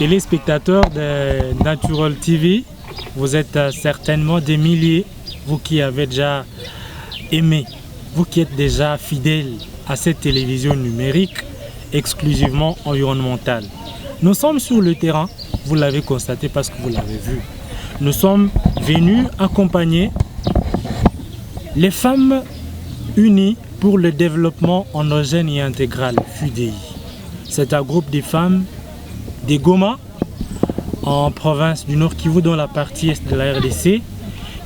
téléspectateurs de Natural TV, vous êtes certainement des milliers, vous qui avez déjà aimé, vous qui êtes déjà fidèles à cette télévision numérique exclusivement environnementale. Nous sommes sur le terrain, vous l'avez constaté parce que vous l'avez vu. Nous sommes venus accompagner les femmes unies pour le développement endogène et intégral, FUDEI. C'est un groupe de femmes des Goma, en province du Nord Kivu, dans la partie est de la RDC,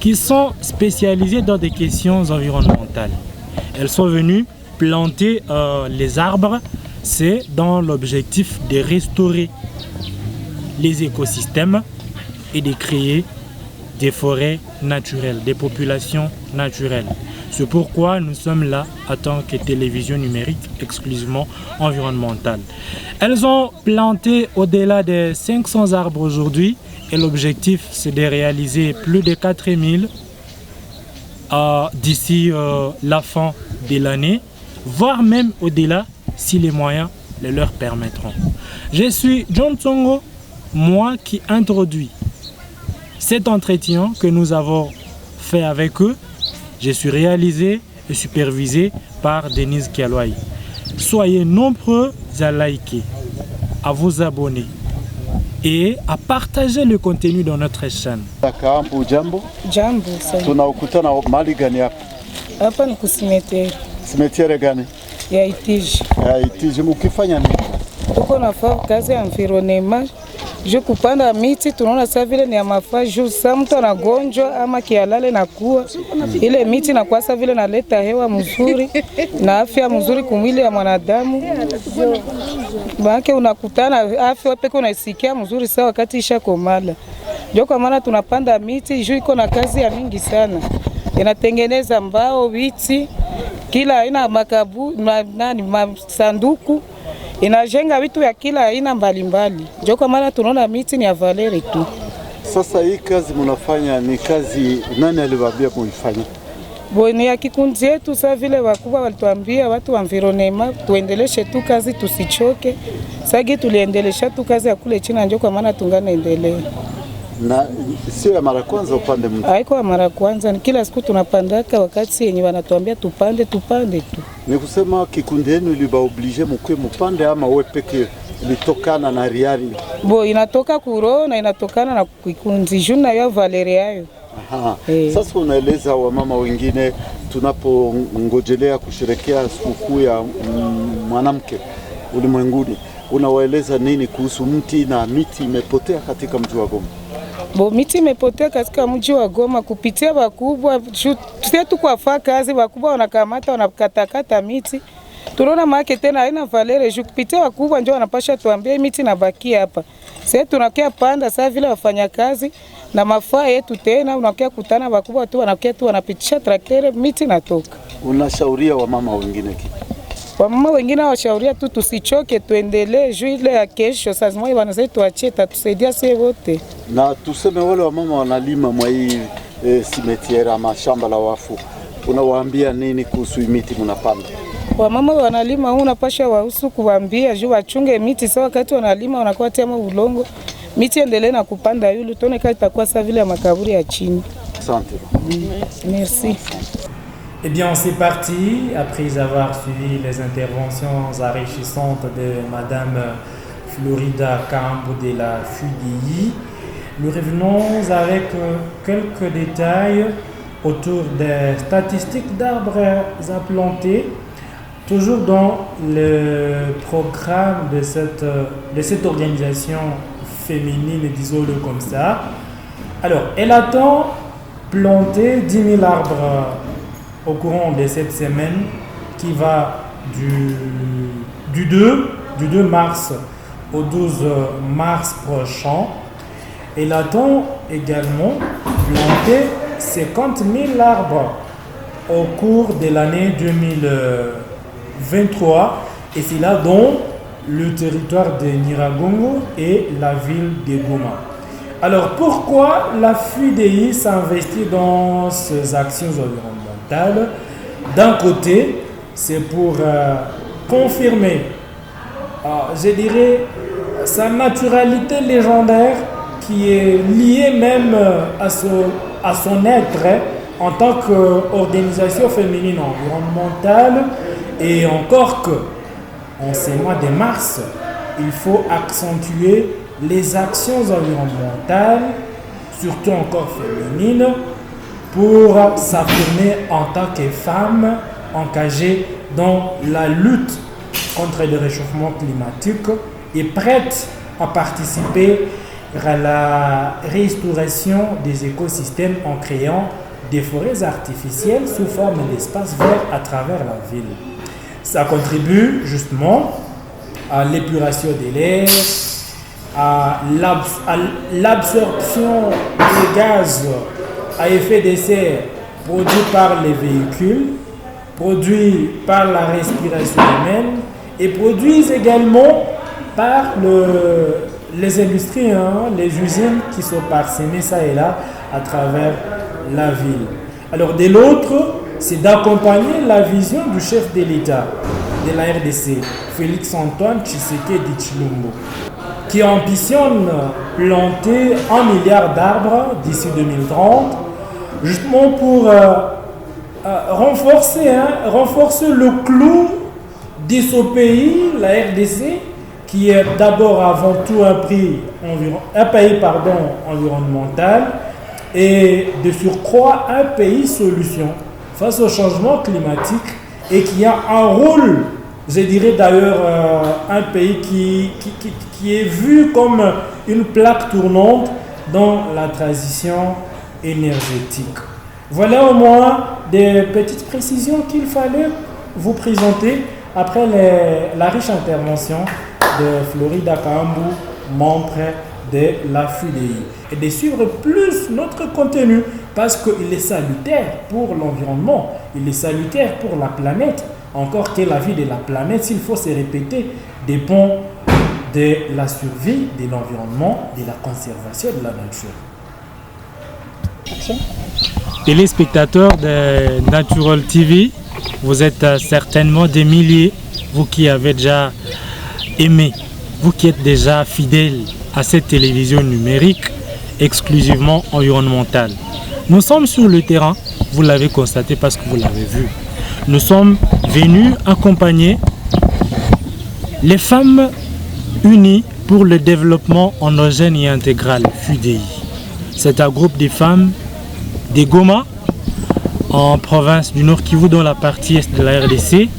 qui sont spécialisées dans des questions environnementales. Elles sont venues planter les arbres, c'est dans l'objectif de restaurer les écosystèmes et de créer des forêts naturelles, des populations naturelles. C'est pourquoi nous sommes là en tant que télévision numérique exclusivement environnementale. Elles ont planté au-delà de 500 arbres aujourd'hui et l'objectif c'est de réaliser plus de 4000 d'ici la fin de l'année, voire même au-delà si les moyens le leur permettront. Je suis John Tsongo, moi qui introduis cet entretien que nous avons fait avec eux. Je suis réalisé et supervisé par Denise Kialwai. Soyez nombreux à liker, à vous abonner et à partager le contenu dans notre chaîne. Jambo. Jambo. Tunaukutana mahali gani hapa? Hapa ni kusimeteri. Simeteri gani? Ya Itiji. Ya Itiji, mkifanya nini? Tuko nafanya kazi ya environnement. Juu kupanda miti tunaona saa vile ni ya mafaa, juu saa mtu anagonjwa ama kialale na kuwa ile miti na kwa saa vile naleta hewa mzuri na afya mzuri kumwili ya mwanadamu. Maana unakutana afya peke unaisikia mzuri saa wakati isha komala. Ndio kwa maana tunapanda miti, juu iko na kazi ya mingi sana. Inatengeneza mbao, viti, kila aina makabu, sanduku. Inajenga vitu ya kila aina mbalimbali. Ndio kwa maana tunaona miti ni ya valeri tu. Sasa hii kazi mnafanya ni kazi nani aliwaambia muifanye? Ni ya kikundi yetu, saa vile wakubwa walituambia watu wa environnement tuendeleshe tu kazi tusichoke. Sasa tuliendelesha tu kazi ya kule China, ndio kwa maana tungana endelea. Na sio ya mara kwanza upande mtu? Haiko ya mara kwanza, ni kila siku tunapandaka wakati yenye wanatuambia tupande tu. Ni kusema kikundi yenu ilibaoblige mkwe mpande ama wewe peke ilitokana na riari? Inatoka kuro na inatokana na kikundi juna ya Valeria hayo. Aha. Sasa unaeleza wamama wengine tunapongojelea kusherekea sikukuu ya mwanamke ulimwenguni, unawaeleza nini kuhusu mti na miti imepotea katika mji wa Goma? Miti imepotea katika mji wa Goma kupitia wakubwa. Sisi kwa faa kazi wakubwa wanakamata wanakatakata miti. Tunaona maana tena haina valere, juu kupitia wakubwa ndio wanapasha tuambie miti nabakia hapa. Sisi tunakia panda saa vile wafanya kazi na mafaa yetu tena unakia kutana wakubwa tu wanakia tu wanapitisha traktere miti natoka. Unashauria wamama wengine kipi? Wamama wengine washauria tu tusichoke, tuendelee juu ile ya kesho sasa moyo wanasema tuachie tatusaidia sisi wote. Na tuseme wale wamama wanalima mwa hii simetiera ama shamba la wafu, unawaambia nini kuhusu miti mnapanda? Wamama wanalima unapasha wahusu kuambia juu wachunge miti sawa, wakati wanalima wanakuwa tema ulongo miti endelee na kupanda yule tuone kama itakuwa sawa vile ya makaburi ya chini. Asante. Merci. Eh bien, c'est parti. Après avoir suivi les interventions enrichissantes de Madame Florida Kambo de la FUDEI, nous revenons avec quelques détails autour des statistiques d'arbres à planter, toujours dans le programme de cette organisation féminine, disons-le comme ça. Alors, elle attend planter 10 000 arbres au courant de cette semaine qui va du 2 mars au 12 mars prochain. Elle attend également planter 50 000 arbres au cours de l'année 2023 et c'est là dans le territoire de Nyiragongo et la ville de Goma. Alors pourquoi la FUDEI s'investit dans ces actions environnementales? D'un côté, c'est pour confirmer, je dirais, sa naturalité légendaire qui est liée même à son être en tant qu'organisation féminine environnementale. Et encore que, en ces mois de mars, il faut accentuer les actions environnementales, surtout encore féminines, pour s'affirmer en tant que femme engagée dans la lutte contre le réchauffement climatique et prête à participer à la restauration des écosystèmes en créant des forêts artificielles sous forme d'espaces verts à travers la ville. Ça contribue justement à l'épuration de l'air, à l'absorption des gaz à effet de serre produits par les véhicules, produits par la respiration humaine et produits également par les industries, les usines qui sont parsemées ça et là à travers la ville. Alors de l'autre, c'est d'accompagner la vision du chef de l'État de la RDC, Félix-Antoine Tshisekedi Tshilombo, qui ambitionne planter 1 milliard d'arbres d'ici 2030, justement pour renforcer le clou de ce pays, la RDC, qui est d'abord avant tout un pays environnemental et de surcroît un pays solution face au changement climatique et qui a un rôle, je dirais d'ailleurs un pays qui est vu comme une plaque tournante dans la transition énergétique. Voilà au moins des petites précisions qu'il fallait vous présenter après la riche intervention de Florida Kahambu, membre de la FUDEI, et de suivre plus notre contenu parce qu'il est salutaire pour l'environnement, il est salutaire pour la planète, encore que la vie de la planète, s'il faut se répéter, dépend de la survie de l'environnement, de la conservation de la nature. Action. Téléspectateurs de Natural TV, vous êtes certainement des milliers, vous qui avez déjà aimé, vous qui êtes déjà fidèles à cette télévision numérique exclusivement environnementale. Nous sommes sur le terrain, vous l'avez constaté parce que vous l'avez vu. Nous sommes venus accompagner les femmes unies pour le développement endogène et intégral, FUDEI. C'est un groupe de femmes des Goma, en province du Nord Kivu, dans la partie est de la RDC,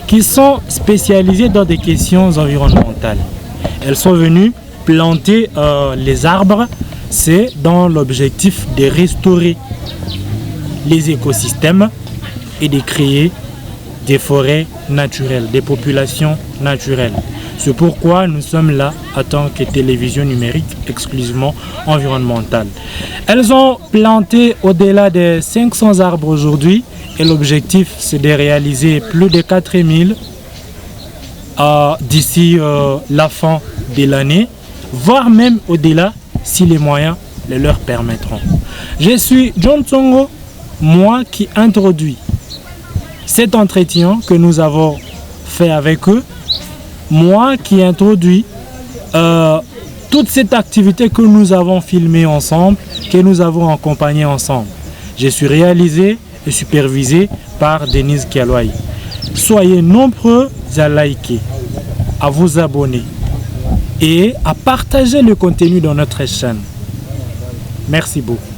qui sont spécialisées dans des questions environnementales. Elles sont venues planter les arbres, c'est dans l'objectif de restaurer les écosystèmes et de créer des forêts naturelles, des populations naturelles. C'est pourquoi nous sommes là en tant que télévision numérique exclusivement environnementale. Elles ont planté au-delà de 500 arbres aujourd'hui et l'objectif c'est de réaliser plus de 4000 d'ici la fin de l'année, voire même au-delà si les moyens le leur permettront. Je suis John Tsongo, moi qui introduis cet entretien que nous avons fait avec eux, moi qui introduis toute cette activité que nous avons filmée ensemble, que nous avons accompagnée ensemble. Je suis réalisé et supervisé par Denise Kialoaï. Soyez nombreux à liker, à vous abonner et à partager le contenu dans notre chaîne. Merci beaucoup.